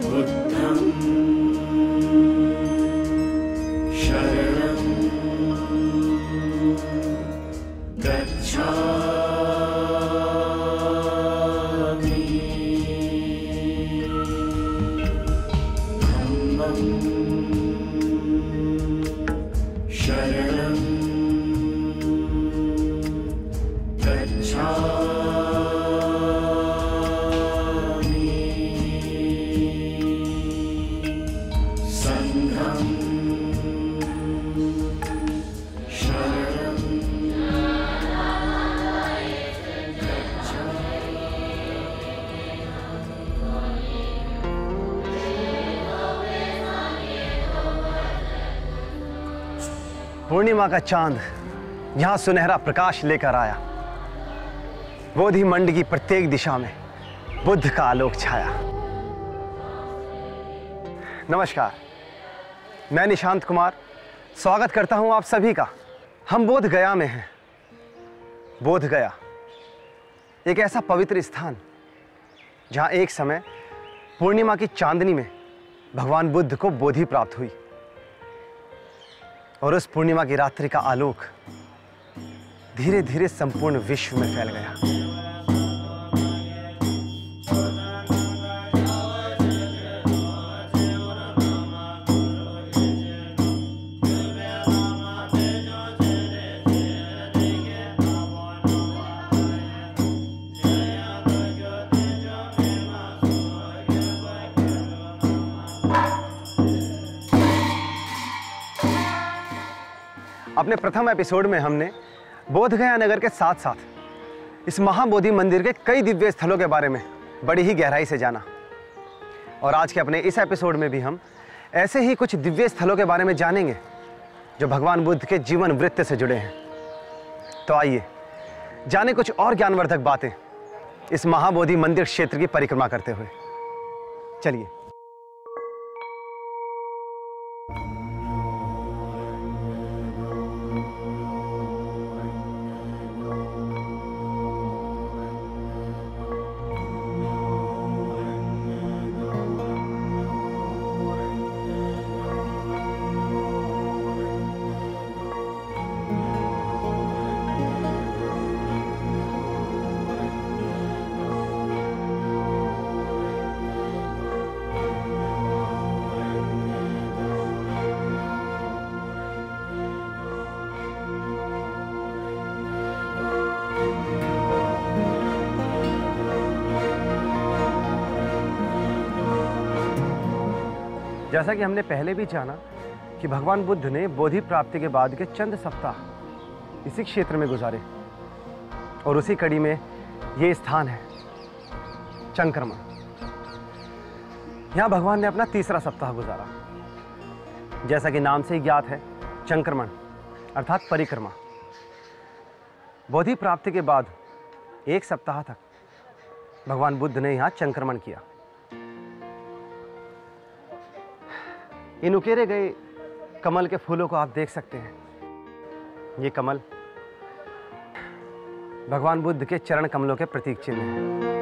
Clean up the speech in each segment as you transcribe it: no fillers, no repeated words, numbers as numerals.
बुद्धं शरणं गच्छामि। धम्मं शरणं गच्छामि। संघं शरणं पूर्णिमा का चांद यहां सुनहरा प्रकाश लेकर आया। बोधि मंड की प्रत्येक दिशा में बुद्ध का आलोक छाया। नमस्कार, मैं निशांत कुमार स्वागत करता हूं आप सभी का। हम बोध गया में हैं। बोध गया एक ऐसा पवित्र स्थान जहां एक समय पूर्णिमा की चांदनी में भगवान बुद्ध को बोधि प्राप्त हुई और उस पूर्णिमा की रात्रि का आलोक धीरे धीरे संपूर्ण विश्व में फैल गया। अपने प्रथम एपिसोड में हमने बोधगया नगर के साथ साथ इस महाबोधि मंदिर के कई दिव्य स्थलों के बारे में बड़ी ही गहराई से जाना और आज के अपने इस एपिसोड में भी हम ऐसे ही कुछ दिव्य स्थलों के बारे में जानेंगे जो भगवान बुद्ध के जीवन वृत्त से जुड़े हैं। तो आइए जाने कुछ और ज्ञानवर्धक बातें इस महाबोधि मंदिर क्षेत्र की परिक्रमा करते हुए। चलिए। जैसा कि हमने पहले भी जाना कि भगवान बुद्ध ने बोधि प्राप्ति के बाद के चंद सप्ताह इसी क्षेत्र में गुजारे और उसी कड़ी में ये स्थान है चंक्रमण। यहाँ भगवान ने अपना तीसरा सप्ताह गुजारा। जैसा कि नाम से ही ज्ञात है, चंक्रमण अर्थात परिक्रमा। बोधि प्राप्ति के बाद एक सप्ताह तक भगवान बुद्ध ने यहाँ चंक्रमण किया। इन उकेरे गए कमल के फूलों को आप देख सकते हैं। ये कमल भगवान बुद्ध के चरण कमलों के प्रतीक चिन्ह हैं।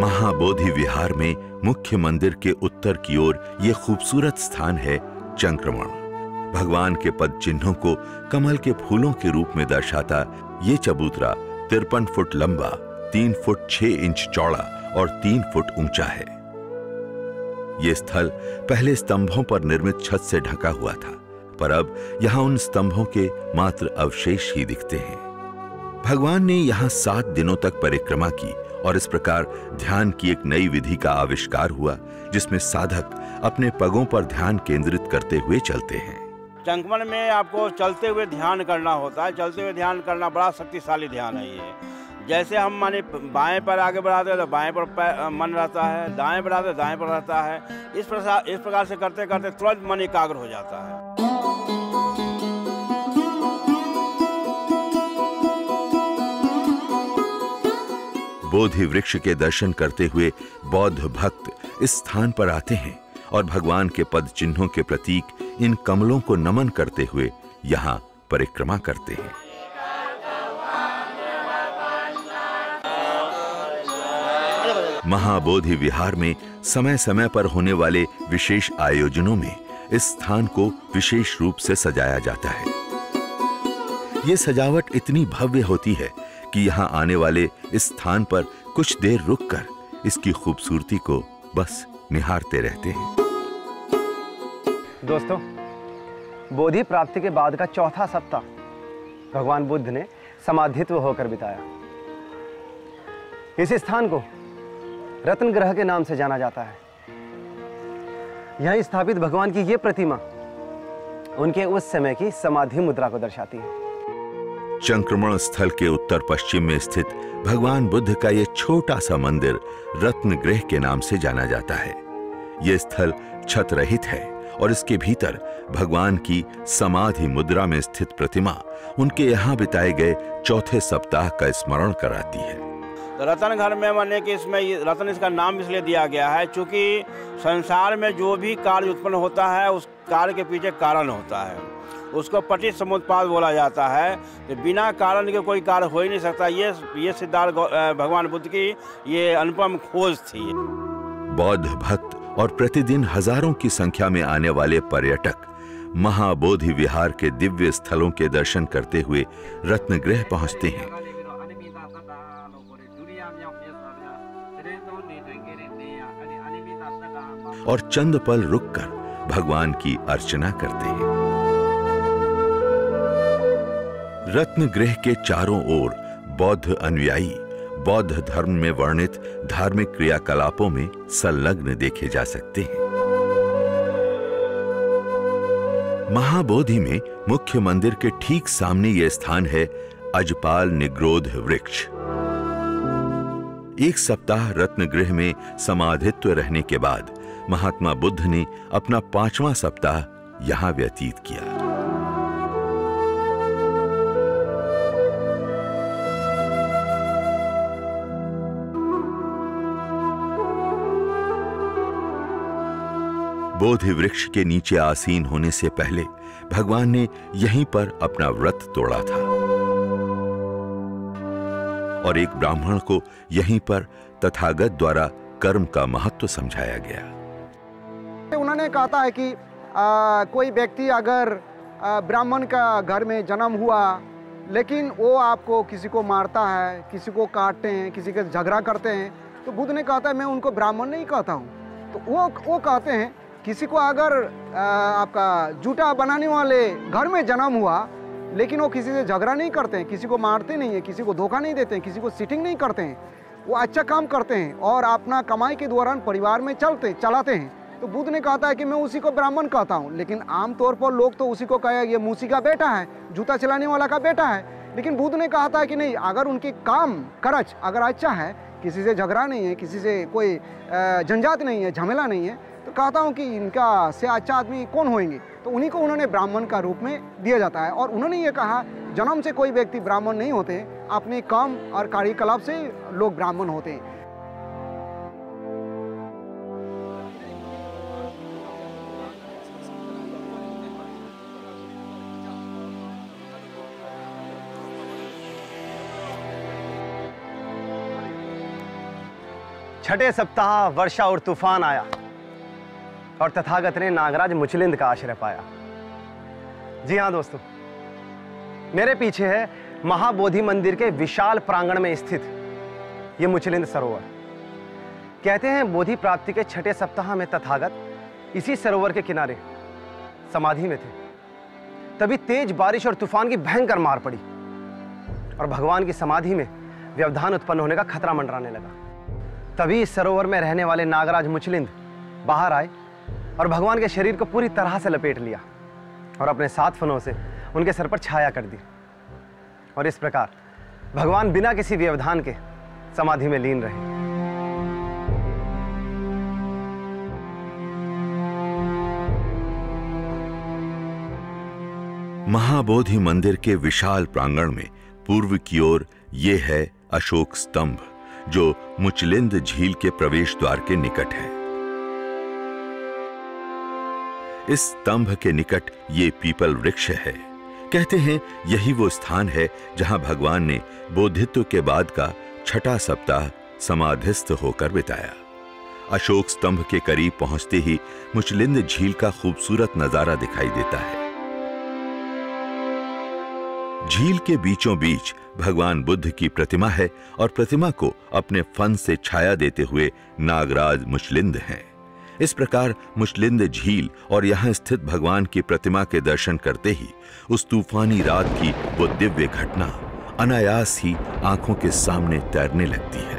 महाबोधि विहार में मुख्य मंदिर के उत्तर की ओर यह खूबसूरत स्थान है चंक्रमण। भगवान के पद चिन्हों को कमल के फूलों के रूप में दर्शाता ये चबूतरा 53 फुट लंबा, 3 फुट 6 इंच चौड़ा और 3 फुट ऊंचा है। ये स्थल पहले स्तंभों पर निर्मित छत से ढका हुआ था, पर अब यहाँ उन स्तंभों के मात्र अवशेष ही दिखते हैं। भगवान ने यहाँ 7 दिनों तक परिक्रमा की और इस प्रकार ध्यान की एक नई विधि का आविष्कार हुआ, जिसमें साधक अपने पगों पर ध्यान केंद्रित करते हुए चलते हैं। चंक्रमण में आपको चलते हुए ध्यान करना होता है। चलते हुए ध्यान करना बड़ा शक्तिशाली ध्यान है ये। जैसे हम माने बाएं पर आगे बढ़ाते हैं तो बाएं पर मन रहता है, दाएं बढ़ाते हैं दाएं पर रहता है। इस प्रकार से करते करते तुरंत मन एकाग्र हो जाता है। बोधि वृक्ष के दर्शन करते हुए बौद्ध भक्त इस स्थान पर आते हैं और भगवान के पद चिन्हों के प्रतीक इन कमलों को नमन करते हुए यहाँ परिक्रमा करते हैं। महाबोधि विहार में समय समय पर होने वाले विशेष आयोजनों में इस स्थान को विशेष रूप से सजाया जाता है। ये सजावट इतनी भव्य होती है कि यहाँ आने वाले इस स्थान पर कुछ देर रुककर इसकी खूबसूरती को बस निहारते रहते हैं। दोस्तों, बोधि प्राप्ति के बाद का चौथा सप्ताह भगवान बुद्ध ने समाधित्व होकर बिताया। इस स्थान को रत्न ग्रह के नाम से जाना जाता है। यहां स्थापित भगवान की यह प्रतिमा उनके उस समय की समाधि मुद्रा को दर्शाती है। संक्रमण स्थल के उत्तर पश्चिम में स्थित भगवान बुद्ध का यह छोटा सा मंदिर रत्न गृह के नाम से जाना जाता है। यह स्थल छत रहित है और इसके भीतर भगवान की समाधि मुद्रा में स्थित प्रतिमा उनके यहाँ बिताए गए चौथे सप्ताह का स्मरण कराती है। रतन घर में माने कि इसमें रतन इसका नाम इसलिए दिया गया है क्योंकि संसार में जो भी कार्य उत्पन्न होता है उस कार्य के पीछे कारण होता है। उसको पटित समुत्पाद बोला जाता है कि बिना कारण के कोई कार्य हो ही नहीं सकता। ये सिद्धार्थ भगवान बुद्ध की ये अनुपम खोज थी। बौद्ध भक्त और प्रतिदिन हजारों की संख्या में आने वाले पर्यटक महाबोधि विहार के दिव्य स्थलों के दर्शन करते हुए रत्नगृह पहुंचते हैं और चंद पल रुककर भगवान की अर्चना करते हैं। रत्नगृह के चारों ओर बौद्ध अनुयायी बौद्ध धर्म में वर्णित धार्मिक क्रियाकलापों में संलग्न देखे जा सकते हैं। महाबोधि में मुख्य मंदिर के ठीक सामने यह स्थान है अजपाल निग्रोध वृक्ष। एक सप्ताह रत्नगृह में समाधित्व रहने के बाद महात्मा बुद्ध ने अपना 5वां सप्ताह यहां व्यतीत किया। बोधि वृक्ष के नीचे आसीन होने से पहले भगवान ने यहीं पर अपना व्रत तोड़ा था और एक ब्राह्मण को यहीं पर तथागत द्वारा कर्म का महत्व समझाया गया। उन्होंने कहा है कि कोई व्यक्ति अगर ब्राह्मण का घर में जन्म हुआ लेकिन वो आपको किसी को मारता है, किसी को काटते हैं, किसी के झगड़ा करते हैं, तो बुद्ध ने कहा था मैं उनको ब्राह्मण नहीं कहता हूँ। तो वो कहते हैं किसी को अगर आपका जूता बनाने वाले घर में जन्म हुआ लेकिन वो किसी से झगड़ा नहीं करते हैं, किसी को मारते नहीं है, किसी को धोखा नहीं देते हैं, किसी को सीटिंग नहीं करते हैं, वो अच्छा काम करते हैं और अपना कमाई के दौरान परिवार में चलाते हैं, तो बुद्ध ने कहा था कि मैं उसी को ब्राह्मण कहता हूँ। लेकिन आमतौर पर लोग तो उसी को कहे ये मूसी का बेटा है, जूता चलाने वाला का बेटा है। लेकिन बुद्ध ने कहा था कि नहीं, अगर उनके काम करच अगर अच्छा है, किसी से झगड़ा नहीं है, किसी से कोई झंझाट नहीं है, झमेला नहीं है, तो कहता हूँ कि इनका से अच्छा आदमी कौन होंगे। तो उन्हीं को उन्होंने ब्राह्मण का रूप में दिया जाता है। और उन्होंने ये कहा जन्म से कोई व्यक्ति ब्राह्मण नहीं होते, अपने काम और कार्यकलाप से लोग ब्राह्मण होते हैं। छठे सप्ताह वर्षा और तूफान आया और तथागत ने नागराज मुचलिंद का आश्रय पाया। जी हाँ दोस्तों, मेरे पीछे है महाबोधि मंदिर के विशाल प्रांगण में स्थित ये मुचलिंद सरोवर। कहते हैं बोधि प्राप्ति के छठे सप्ताह में तथागत इसी सरोवर के किनारे समाधि में थे। तभी तेज बारिश और तूफान की भयंकर मार पड़ी और भगवान की समाधि में व्यवधान उत्पन्न होने का खतरा मंडराने लगा। तभी इस सरोवर में रहने वाले नागराज मुचलिंद बाहर आए और भगवान के शरीर को पूरी तरह से लपेट लिया और अपने 7 फनों से उनके सर पर छाया कर दी। और इस प्रकार भगवान बिना किसी व्यवधान के समाधि में लीन रहे। महाबोधि मंदिर के विशाल प्रांगण में पूर्व की ओर ये है अशोक स्तंभ, जो मुचलिंद झील के प्रवेश द्वार के निकट है। इस स्तंभ के निकट ये पीपल वृक्ष है। कहते हैं यही वो स्थान है जहां भगवान ने बोधित्व के बाद का छठा सप्ताह समाधिस्थ होकर बिताया। अशोक स्तंभ के करीब पहुंचते ही मुचलिंद झील का खूबसूरत नजारा दिखाई देता है। झील के बीचों बीच भगवान बुद्ध की प्रतिमा है और प्रतिमा को अपने फन से छाया देते हुए नागराज मुचलिंद हैं। इस प्रकार मुचलिंद झील और यहां स्थित भगवान की प्रतिमा के दर्शन करते ही उस तूफानी रात की वो दिव्य घटना अनायास ही आंखों के सामने तैरने लगती है।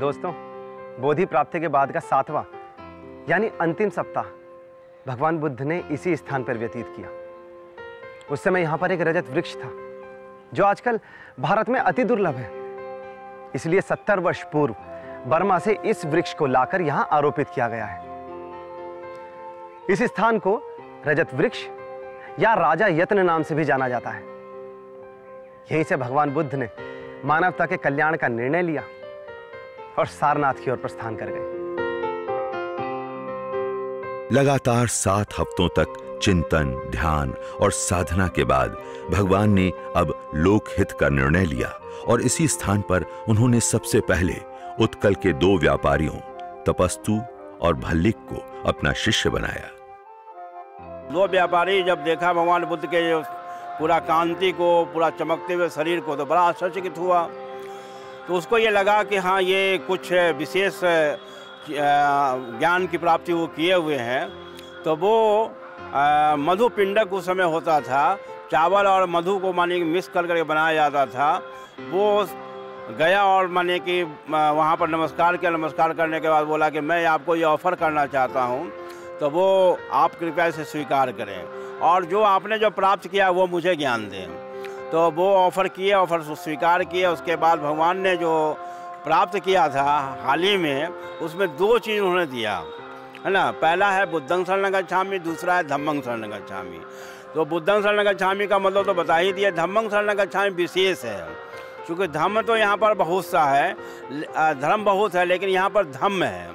दोस्तों, बोधि प्राप्ति के बाद का 7वां यानी अंतिम सप्ताह भगवान बुद्ध ने इसी स्थान पर व्यतीत किया। उस समय यहां पर एक रजत वृक्ष था जो आजकल भारत में अति दुर्लभ है। इसलिए 70 वर्ष पूर्व बर्मा से इस वृक्ष को लाकर यहां आरोपित किया गया है। इस स्थान को रजत वृक्ष या राजा यत्न नाम से भी जाना जाता है। यहीं से भगवान बुद्ध ने मानवता के कल्याण का निर्णय लिया और सारनाथ की ओर प्रस्थान कर गए। लगातार 7 हफ्तों तक चिंतन, ध्यान और साधना के बाद भगवान ने अब लोकहित का निर्णय लिया और इसी स्थान पर उन्होंने सबसे पहले उत्कल के 2 व्यापारियों तपस्तु और भल्लिक को अपना शिष्य बनाया। 2 व्यापारी जब देखा भगवान बुद्ध के पूरा कांति को, पूरा चमकते हुए शरीर को, तो बड़ा आश्चर्यचकित हुआ। तो उसको ये लगा कि हाँ, ये कुछ विशेष ज्ञान की प्राप्ति वो किए हुए हैं। तो वो मधु पिंडक उस समय होता था, चावल और मधु को माने मिक्स करके बनाया जाता था। वो गया और माने कि वहाँ पर नमस्कार किया। नमस्कार करने के बाद बोला कि मैं आपको ये ऑफ़र करना चाहता हूँ, तो वो आप कृपया से स्वीकार करें और जो आपने जो प्राप्त किया वो मुझे ज्ञान दें। तो वो ऑफ़र किए, ऑफ़र स्वीकार किए। उसके बाद भगवान ने जो प्राप्त किया था हाल ही में, उसमें 2 चीज़ उन्होंने दिया, है ना। पहला है बुद्धं शरणं गच्छामि, दूसरा है धम्मं शरणं गच्छामि। तो बुद्धं शरणं गच्छामि का मतलब तो बता ही दिया। धम्मं शरणं गच्छामि विशेष है, क्योंकि धम्म तो यहाँ पर बहुत सा है, धर्म बहुत है, लेकिन यहाँ पर धम्म है।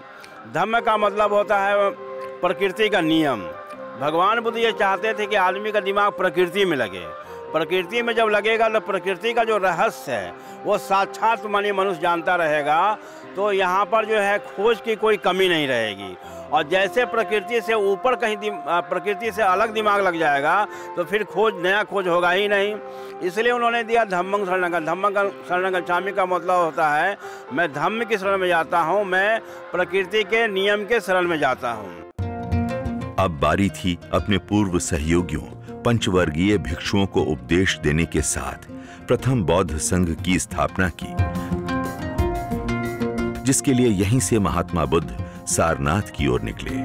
धम्म का मतलब होता है प्रकृति का नियम। भगवान बुद्ध ये चाहते थे कि आदमी का दिमाग प्रकृति में लगे। प्रकृति में जब लगेगा तो प्रकृति का जो रहस्य है वो साक्षात माने मनुष्य जानता रहेगा। तो यहाँ पर जो है खोज की कोई कमी नहीं रहेगी। और जैसे प्रकृति से ऊपर कहीं प्रकृति से अलग दिमाग लग जाएगा तो फिर नया खोज होगा ही नहीं। इसलिए उन्होंने दिया धम्मं शरणं गच्छामि का मतलब होता है मैं धम्म की शरण में जाता हूँ, मैं प्रकृति के नियम के शरण में जाता हूँ। अब बारी थी अपने पूर्व सहयोगियों पंचवर्गीय भिक्षुओं को उपदेश देने के साथ प्रथम बौद्ध संघ की स्थापना की, जिसके लिए यहीं से महात्मा बुद्ध सारनाथ की ओर निकले।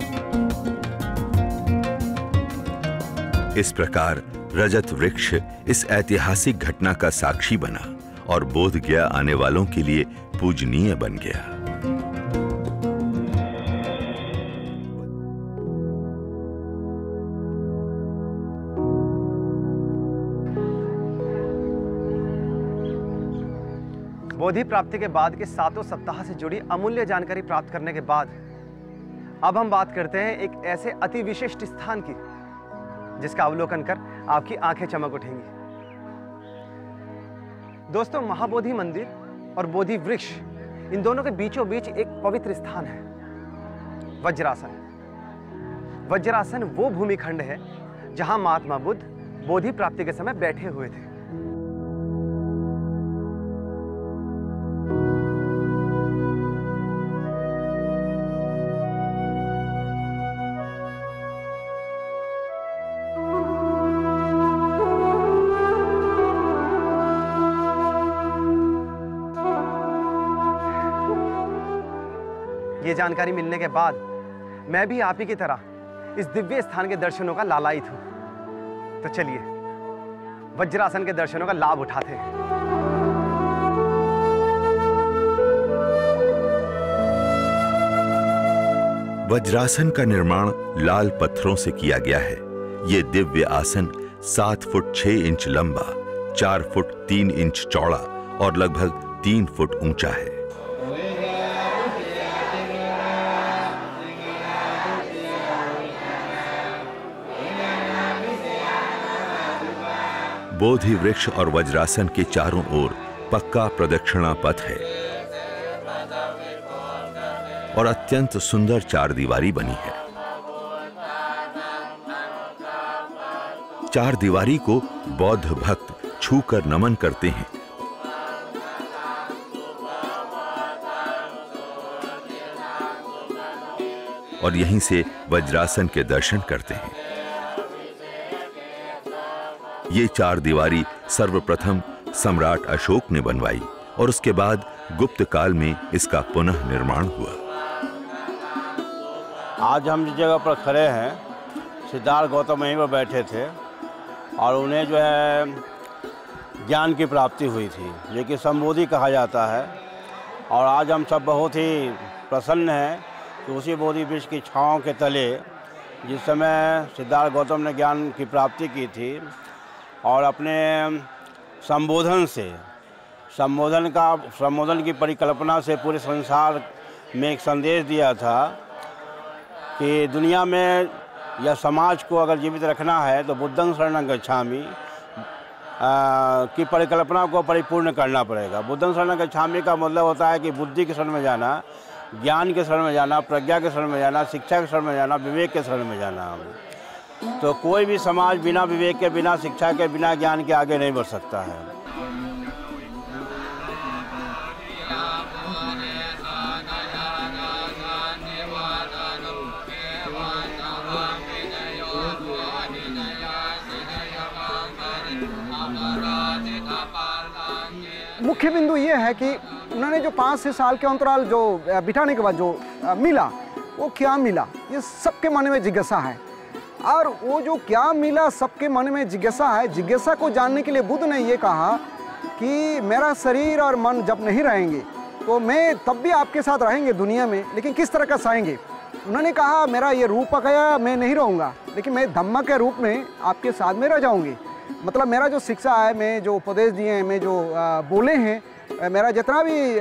इस प्रकार रजत वृक्ष इस ऐतिहासिक घटना का साक्षी बना और बोध गया आने वालों के लिए पूजनीय बन गया। बोधि प्राप्ति के बाद के 7वें सप्ताह से जुड़ी अमूल्य जानकारी प्राप्त करने के बाद अब हम बात करते हैं एक ऐसे अति विशिष्ट स्थान की जिसका अवलोकन कर आपकी आंखें चमक उठेंगी। दोस्तों, महाबोधि मंदिर और बोधि वृक्ष इन दोनों के बीचों बीच एक पवित्र स्थान है, वज्रासन। वज्रासन वो भूमिखंड है जहां महात्मा बुद्ध बोधि प्राप्ति के समय बैठे हुए थे। ये जानकारी मिलने के बाद मैं भी आप ही की तरह इस दिव्य स्थान के दर्शनों का लालायित हूं। तो चलिए वज्रासन के दर्शनों का लाभ उठाते हैं। वज्रासन का निर्माण लाल पत्थरों से किया गया है। ये दिव्य आसन 7 फुट 6 इंच लंबा, 4 फुट 3 इंच चौड़ा और लगभग 3 फुट ऊंचा है। बोधि वृक्ष और वज्रासन के चारों ओर पक्का प्रदक्षिणा पथ है और अत्यंत सुंदर चारदीवारी बनी है। चारदीवारी को बौद्ध भक्त छूकर नमन करते हैं और यहीं से वज्रासन के दर्शन करते हैं। ये चारदीवारी सर्वप्रथम सम्राट अशोक ने बनवाई और उसके बाद गुप्त काल में इसका पुनः निर्माण हुआ। आज हम जिस जगह पर खड़े हैं, सिद्धार्थ गौतम वहीं पर बैठे थे और उन्हें जो है ज्ञान की प्राप्ति हुई थी, लेकिन संबोधि कहा जाता है। और आज हम सब बहुत ही प्रसन्न हैं कि उसी बोधि वृक्ष की छांव के तले जिस समय सिद्धार्थ गौतम ने ज्ञान की प्राप्ति की थी और अपने संबोधन की परिकल्पना से पूरे संसार में एक संदेश दिया था कि दुनिया में या समाज को अगर जीवित रखना है तो बुद्धं शरणं गच्छामि की परिकल्पना को परिपूर्ण करना पड़ेगा। बुद्धं शरणं गच्छामि का मतलब होता है कि बुद्धि के शरण में जाना, ज्ञान के शरण में जाना, प्रज्ञा के शरण में जाना, शिक्षा के शरण में जाना, विवेक के शरण में जाना। तो कोई भी समाज बिना विवेक के, बिना शिक्षा के, बिना ज्ञान के आगे नहीं बढ़ सकता है। मुख्य बिंदु ये है कि उन्होंने जो 5 से साल के अंतराल जो बिठाने के बाद जो मिला, वो क्या मिला, ये सबके मन में जिज्ञासा है। और वो जो क्या मिला सबके मन में जिज्ञासा है, जिज्ञासा को जानने के लिए बुद्ध ने ये कहा कि मेरा शरीर और मन जब नहीं रहेंगे तो मैं तब भी आपके साथ रहेंगे दुनिया में, लेकिन किस तरह का सहेंगे। उन्होंने कहा मेरा ये रूप गया, मैं नहीं रहूँगा, लेकिन मैं धम्म के रूप में आपके साथ में रह जाऊँगी। मतलब मेरा जो शिक्षा है, मैं जो उपदेश दिए हैं, मैं जो बोले हैं, मेरा जितना भी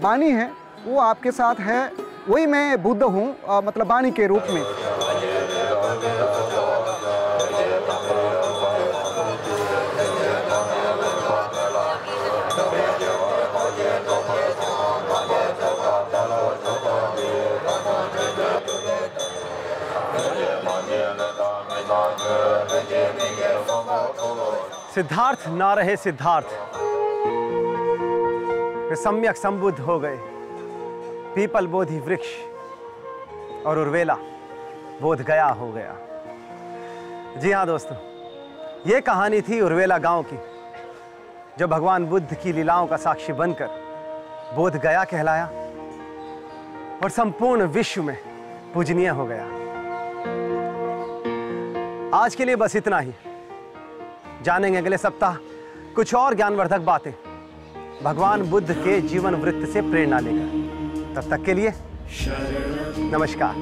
वाणी है वो आपके साथ है, वही मैं बुद्ध हूँ, मतलब वाणी के रूप में। सिद्धार्थ ना रहे सिद्धार्थ, वे सम्यक संबुद्ध हो गए। पीपल बोधि वृक्ष और उर्वेला बोध गया हो गया। जी हाँ दोस्तों, ये कहानी थी उर्वेला गांव की, जो भगवान बुद्ध की लीलाओं का साक्षी बनकर बोध गया कहलाया और संपूर्ण विश्व में पूजनीय हो गया। आज के लिए बस इतना ही। जानेंगे अगले सप्ताह कुछ और ज्ञानवर्धक बातें भगवान बुद्ध के जीवन वृत्त से प्रेरणा लेकर। तब तक के लिए नमस्कार।